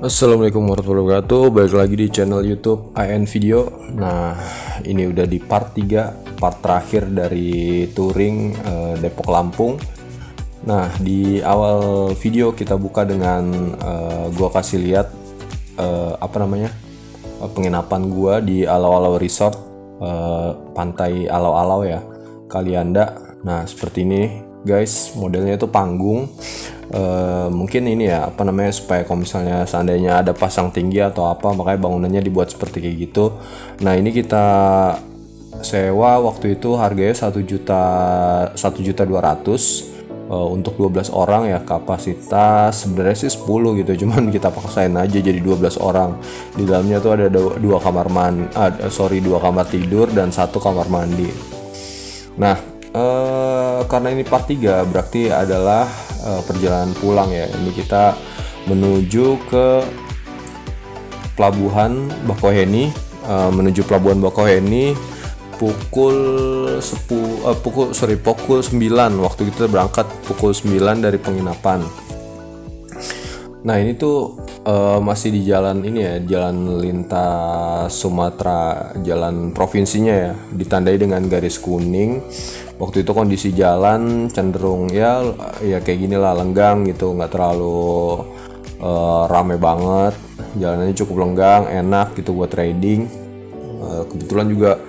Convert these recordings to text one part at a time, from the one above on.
Assalamualaikum warahmatullahi wabarakatuh. Balik lagi di channel YouTube AN Video. Nah, ini udah di part 3, part terakhir dari touring Depok Lampung. Nah, di awal video kita buka dengan gua kasih lihat penginapan gua di Alau-Alau Resort, pantai Alau-Alau ya, Kalianda. Nah, seperti ini guys, modelnya itu panggung. Mungkin ini ya supaya kalau misalnya seandainya ada pasang tinggi atau apa, makanya bangunannya dibuat seperti kayak gitu. Nah, ini kita sewa waktu itu harganya 1.200.000 untuk 12 orang ya, kapasitas sebenarnya sih 10 gitu, cuman kita paksain aja jadi 12 orang. Di dalamnya tuh ada dua kamar dua kamar tidur dan satu kamar mandi. Nah, karena ini part 3 berarti adalah perjalanan pulang ya. Ini kita menuju ke Pelabuhan Bakauheni, pukul 9 waktu kita berangkat, pukul 9 dari penginapan. Nah, ini tuh masih di jalan ini ya, jalan lintas Sumatera, jalan provinsinya ya, ditandai dengan garis kuning. Waktu itu kondisi jalan cenderung ya kayak gini lah, lenggang gitu, nggak terlalu rame banget. Jalanannya cukup lenggang, enak gitu buat riding. Kebetulan juga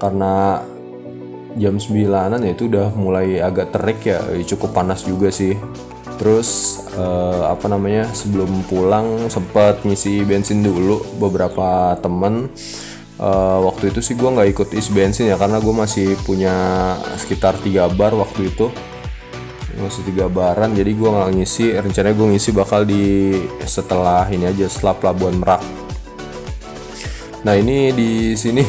karena jam 9-an ya, itu udah mulai agak terik ya, cukup panas juga sih. Terus sebelum pulang sempat ngisi bensin dulu beberapa temen. Waktu itu sih gue nggak ikut isi bensin ya, karena gue masih punya sekitar 3 bar waktu itu, masih 3 baran, jadi gue nggak ngisi. Rencananya gue ngisi bakal setelah Pelabuhan Merak. Nah, ini di sini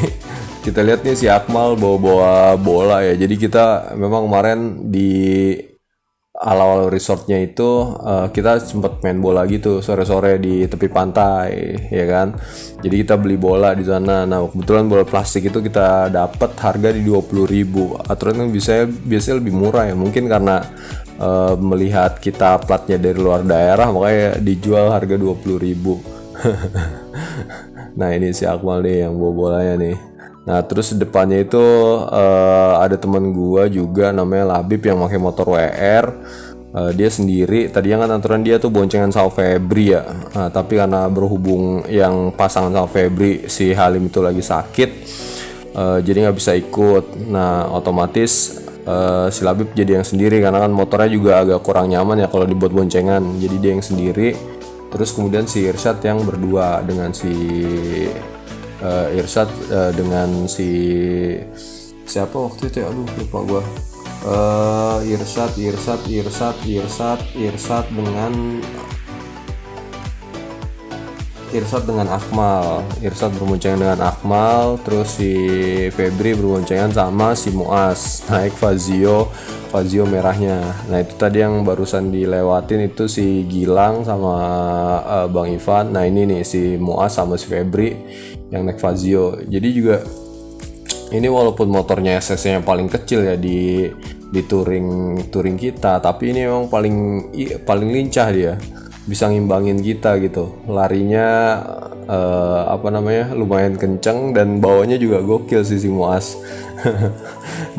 kita lihat nih si Akmal bawa bola ya. Jadi kita memang kemarin di Alau-Alau Resortnya itu kita sempat main bola gitu sore-sore di tepi pantai ya kan. Jadi kita beli bola di sana. Nah, kebetulan bola plastik itu kita dapat harga di 20.000. Aturan kan biasanya lebih murah ya. Mungkin karena melihat kita platnya dari luar daerah, makanya dijual harga 20.000. Nah, ini si Akmal nih yang bawa bolanya nih. Nah, terus depannya itu ada teman gua juga namanya Labib yang pakai motor WR. Dia sendiri. Tadinya kan aturan dia tuh boncengan sama Febri ya. Nah, tapi karena berhubung yang pasangan sama Febri si Halim itu lagi sakit, jadi nggak bisa ikut. Nah, otomatis si Labib jadi yang sendiri, karena kan motornya juga agak kurang nyaman ya kalau dibuat boncengan. Jadi dia yang sendiri. Terus kemudian si Irsyad yang berdua dengan si dengan si siapa waktu itu ya, aduh lupa gua. Irsyad dengan Akmal. Irsyad berboncengan dengan Akmal, terus si Febri berboncengan sama si Muas naik Fazio merahnya. Nah, itu tadi yang barusan dilewatin itu si Gilang sama Bang Ivan. Nah, ini nih si Muas sama si Febri yang naik Fazio. Jadi juga ini walaupun motornya SS-nya paling kecil ya di touring kita, tapi ini memang paling lincah dia. Bisa ngimbangin kita gitu. Larinya lumayan kenceng dan bawanya juga gokil sih si Muas.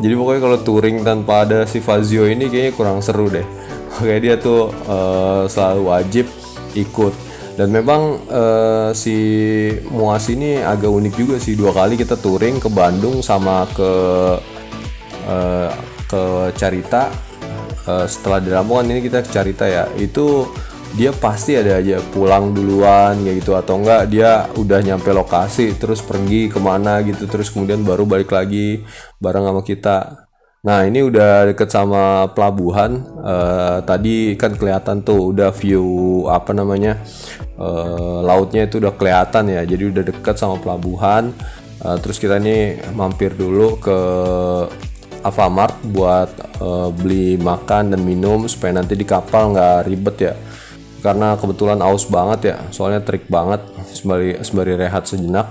Jadi pokoknya kalau touring tanpa ada si Fazio ini kayaknya kurang seru deh. Kayak dia tuh selalu wajib ikut. Dan memang si Muas ini agak unik juga sih. 2 kali kita touring ke Bandung sama ke Carita. Setelah di Lamongan ini kita ke Carita ya. Itu dia pasti ada aja pulang duluan kayak gitu, atau enggak dia udah nyampe lokasi terus pergi kemana gitu, terus kemudian baru balik lagi bareng sama kita. Nah, ini udah deket sama pelabuhan. Tadi kan kelihatan tuh udah view lautnya itu udah kelihatan ya, jadi udah deket sama pelabuhan. Terus kita nih mampir dulu ke Alfamart buat beli makan dan minum supaya nanti di kapal nggak ribet ya, karena kebetulan aus banget ya, soalnya terik banget, sembari rehat sejenak.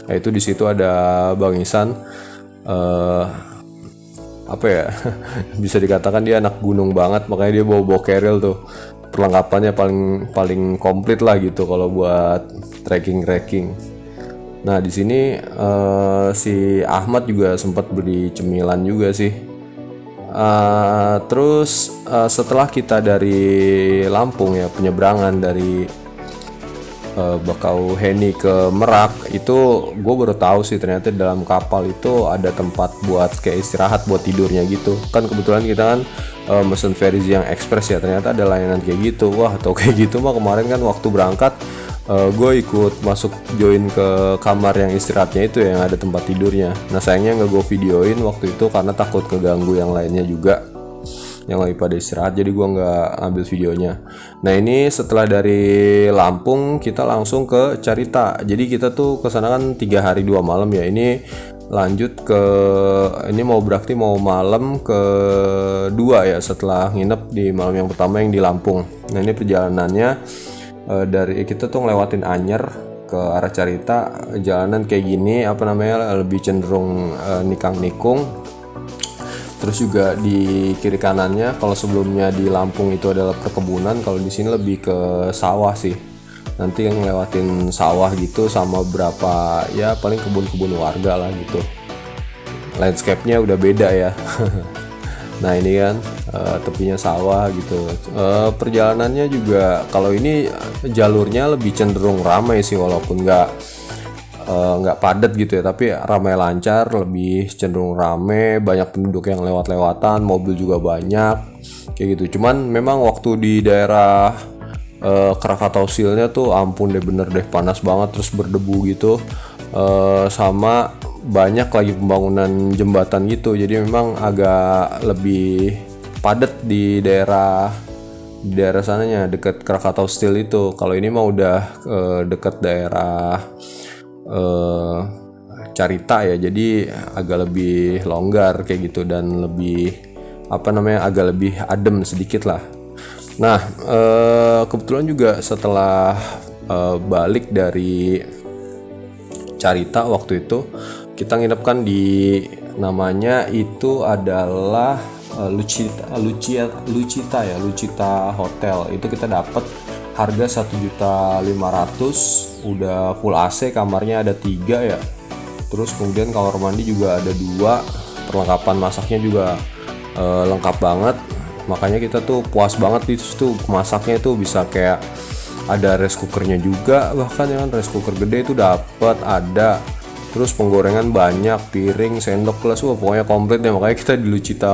Nah, itu di situ ada Bang Isan, bisa dikatakan dia anak gunung banget, makanya dia bawa carrier tuh. perlengkapannya paling komplit lah gitu kalau buat trekking. Nah di sini si Ahmad juga sempat beli cemilan juga sih. Terus setelah kita dari Lampung ya, penyeberangan dari Bakauheni ke Merak, itu gue baru tahu sih ternyata dalam kapal itu ada tempat buat kayak istirahat buat tidurnya gitu kan. Kebetulan kita kan mesen Ferizi yang ekspres ya, ternyata ada layanan kayak gitu. Wah, atau kayak gitu mah kemarin kan waktu berangkat gue ikut masuk join ke kamar yang istirahatnya itu yang ada tempat tidurnya. Nah sayangnya nggak gue videoin waktu itu karena takut keganggu yang lainnya juga yang lagi pada istirahat, jadi gua nggak ambil videonya. Nah ini setelah dari Lampung kita langsung ke Carita. Jadi kita tuh kesana kan 3 hari 2 malam ya. Ini lanjut ke ini berarti mau malam kedua ya setelah nginep di malam yang pertama yang di Lampung. Nah ini perjalanannya dari kita tuh ngelewatin Anyer ke arah Carita. Jalanan kayak gini lebih cenderung nikang-nikung. Terus juga di kiri kanannya, kalau sebelumnya di Lampung itu adalah perkebunan, kalau di sini lebih ke sawah sih. Nanti yang ngelewatin sawah gitu sama berapa ya paling kebun-kebun warga lah gitu. Landscape-nya udah beda ya. Nah ini kan tepinya sawah gitu. Perjalanannya juga kalau ini jalurnya lebih cenderung ramai sih, walaupun nggak padat gitu ya, tapi ramai lancar, lebih cenderung ramai, banyak penduduk yang lewat-lewatan, mobil juga banyak kayak gitu. Cuman memang waktu di daerah Krakatau Silnya tuh ampun deh, bener deh panas banget, terus berdebu gitu, sama banyak lagi pembangunan jembatan gitu, jadi memang agak lebih padat di daerah sananya dekat Krakatau Steel itu. Kalau ini mah udah dekat daerah Carita ya, jadi agak lebih longgar kayak gitu dan lebih agak lebih adem sedikit lah. Nah kebetulan juga setelah balik dari Carita waktu itu kita nginep kan di namanya itu adalah Lucita Hotel. Itu kita dapat harga 1.500.000, udah full AC, kamarnya ada 3 ya. Terus kemudian kamar mandi juga ada 2, perlengkapan masaknya juga lengkap banget. Makanya kita tuh puas banget itu tuh, masaknya tuh bisa kayak ada rice cookernya juga, bahkan ya kan rice cooker gede itu dapat ada. Terus penggorengan banyak, piring, sendok, gelas, pokoknya komplit deh. Makanya kita di Lucita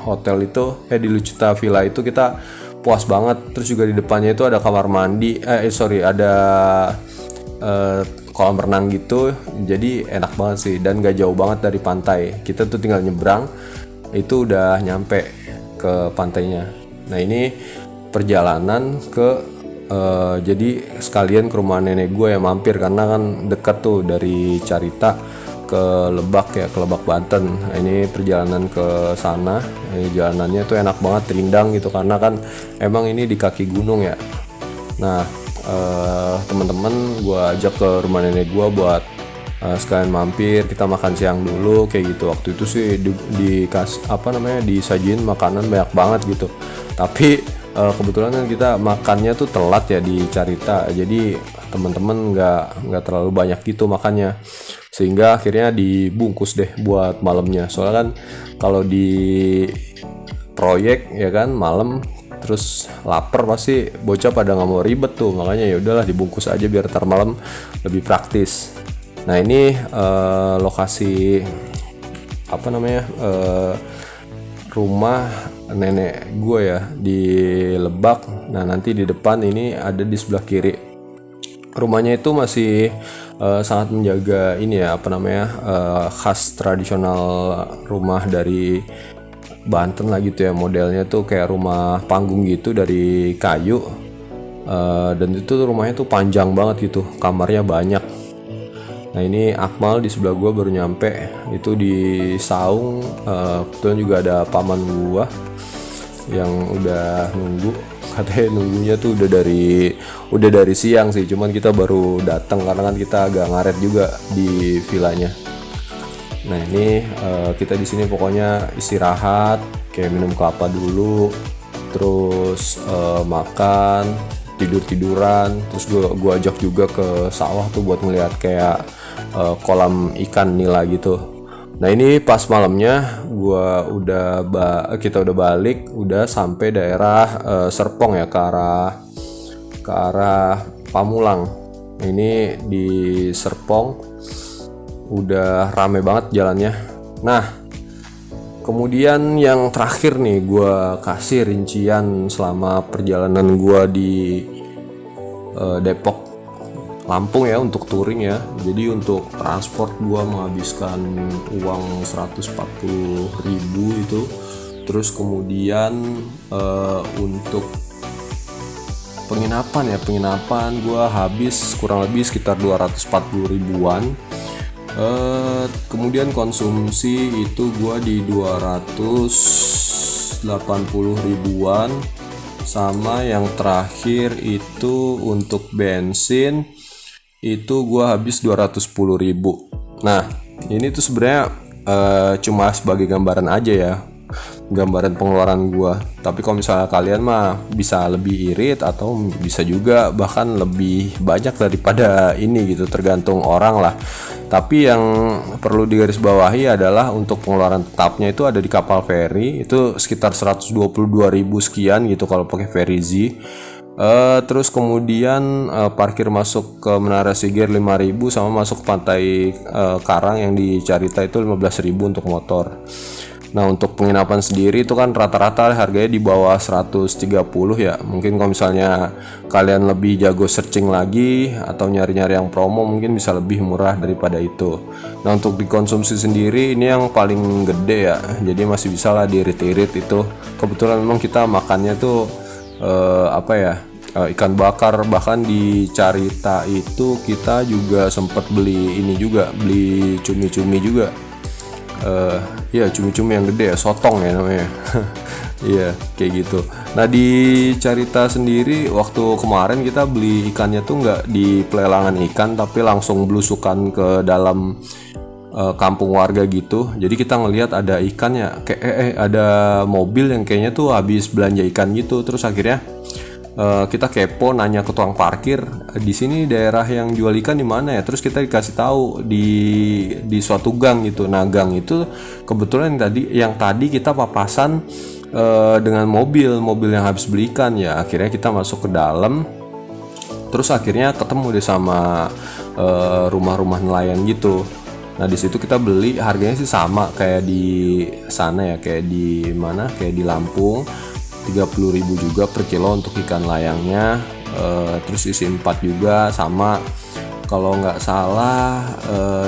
Hotel itu, di Lucita Villa itu kita puas banget. Terus juga di depannya itu ada kamar mandi, ada kolam renang gitu, jadi enak banget sih dan gak jauh banget dari pantai. Kita tuh tinggal nyebrang itu udah nyampe ke pantainya. Nah ini perjalanan ke jadi sekalian ke rumah nenek gue yang mampir karena kan dekat tuh dari Carita ke Lebak ya, ke Lebak Banten. Nah, ini perjalanan ke sana, ini jalanannya tuh enak banget, rindang gitu karena kan emang ini di kaki gunung ya. Nah teman-teman gue ajak ke rumah nenek gue buat sekalian mampir, kita makan siang dulu kayak gitu. Waktu itu sih disajin makanan banyak banget gitu, tapi kebetulan kan kita makannya tuh telat ya di Carita, jadi teman-teman nggak terlalu banyak gitu makannya, sehingga akhirnya dibungkus deh buat malamnya. Soalnya kan kalau di proyek ya kan malam terus lapar pasti bocah pada nggak mau ribet tuh, makanya ya udahlah dibungkus aja biar ntar malam lebih praktis. Nah ini lokasi rumah nenek gue ya di Lebak. Nah nanti di depan ini ada di sebelah kiri rumahnya itu masih sangat menjaga ini ya khas tradisional rumah dari Banten lah gitu ya. Modelnya tuh kayak rumah panggung gitu dari kayu, dan itu rumahnya tuh panjang banget gitu, kamarnya banyak. Nah ini Akmal di sebelah gua baru nyampe itu di Saung. Kebetulan juga ada paman gua yang udah nunggu, katanya nunggunya tuh udah dari siang sih, cuman kita baru datang karena kan kita agak ngaret juga di villanya. Nah ini kita di sini pokoknya istirahat, kayak minum kelapa dulu, terus makan, tiduran, terus gue ajak juga ke sawah tuh buat ngeliat kayak kolam ikan nila gitu. Nah ini pas malamnya kita udah balik, udah sampai daerah Serpong ya, ke arah Pamulang. Nah, ini di Serpong udah rame banget jalannya. Nah kemudian yang terakhir nih, gue kasih rincian selama perjalanan gue di Depok Lampung ya untuk touring ya. Jadi untuk transport gue menghabiskan uang 140.000 itu. Terus kemudian untuk penginapan gue habis kurang lebih sekitar 240 ribuan. Kemudian konsumsi itu gue di 280 ribuan, sama yang terakhir itu untuk bensin itu gue habis 210 ribu. Nah ini tuh sebenarnya cuma sebagai gambaran aja ya, gambaran pengeluaran gue. Tapi kalau misalnya kalian mah bisa lebih irit atau bisa juga bahkan lebih banyak daripada ini gitu, tergantung orang lah. Tapi yang perlu digarisbawahi adalah untuk pengeluaran tetapnya itu ada di kapal feri itu sekitar 122.000 sekian gitu kalau pakai feri Z. Terus kemudian parkir masuk ke Menara Sigir 5.000, sama masuk pantai Karang yang di Carita itu 15.000 untuk motor. Nah untuk penginapan sendiri itu kan rata-rata harganya di bawah 130 ya. Mungkin kalau misalnya kalian lebih jago searching lagi atau nyari-nyari yang promo mungkin bisa lebih murah daripada itu. Nah untuk dikonsumsi sendiri ini yang paling gede ya, jadi masih bisa lah diirit-irit itu. Kebetulan memang kita makannya tuh ikan bakar. Bahkan di Carita itu kita juga sempat beli cumi-cumi juga. Cumi-cumi yang gede ya, sotong ya namanya. Iya kayak gitu. Nah di Carita sendiri waktu kemarin kita beli ikannya tuh nggak di pelelangan ikan, tapi langsung belusukan ke dalam kampung warga gitu. Jadi kita ngelihat ada ikannya, ada mobil yang kayaknya tuh habis belanja ikan gitu. Terus akhirnya kita kepo nanya ke tukang parkir, di sini daerah yang jual ikan di mana ya? Terus kita dikasih tahu di suatu gang gitu. Nah gang itu kebetulan yang tadi kita papasan dengan mobil yang habis beli ikan ya. Akhirnya kita masuk ke dalam, terus akhirnya ketemu deh sama rumah-rumah nelayan gitu. Nah di situ kita beli, harganya sih sama kayak di sana ya, kayak di Lampung, 30.000 juga per kilo untuk ikan layangnya. Terus isi 4 juga sama. Kalau nggak salah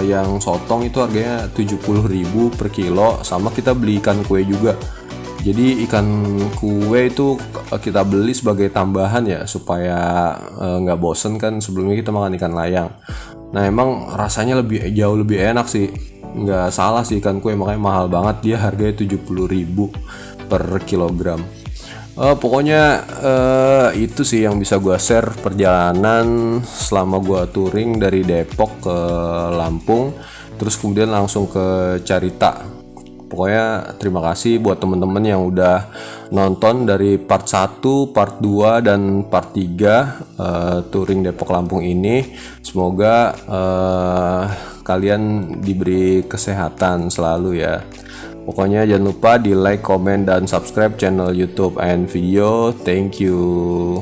yang sotong itu harganya 70.000 per kilo, sama kita beli ikan kue juga. Jadi ikan kue itu kita beli sebagai tambahan ya, supaya nggak bosen kan sebelumnya kita makan ikan layang. Nah emang rasanya jauh lebih enak sih, nggak salah sih ikan kue, makanya mahal banget dia, harganya 70.000 per kilogram. Pokoknya itu sih yang bisa gue share perjalanan selama gue touring dari Depok ke Lampung, terus kemudian langsung ke Carita. Pokoknya terima kasih buat temen-temen yang udah nonton dari part 1, part 2, dan part 3 touring Depok Lampung ini. Semoga kalian diberi kesehatan selalu ya. Pokoknya jangan lupa di like, comment, dan subscribe channel YouTube and video. Thank you.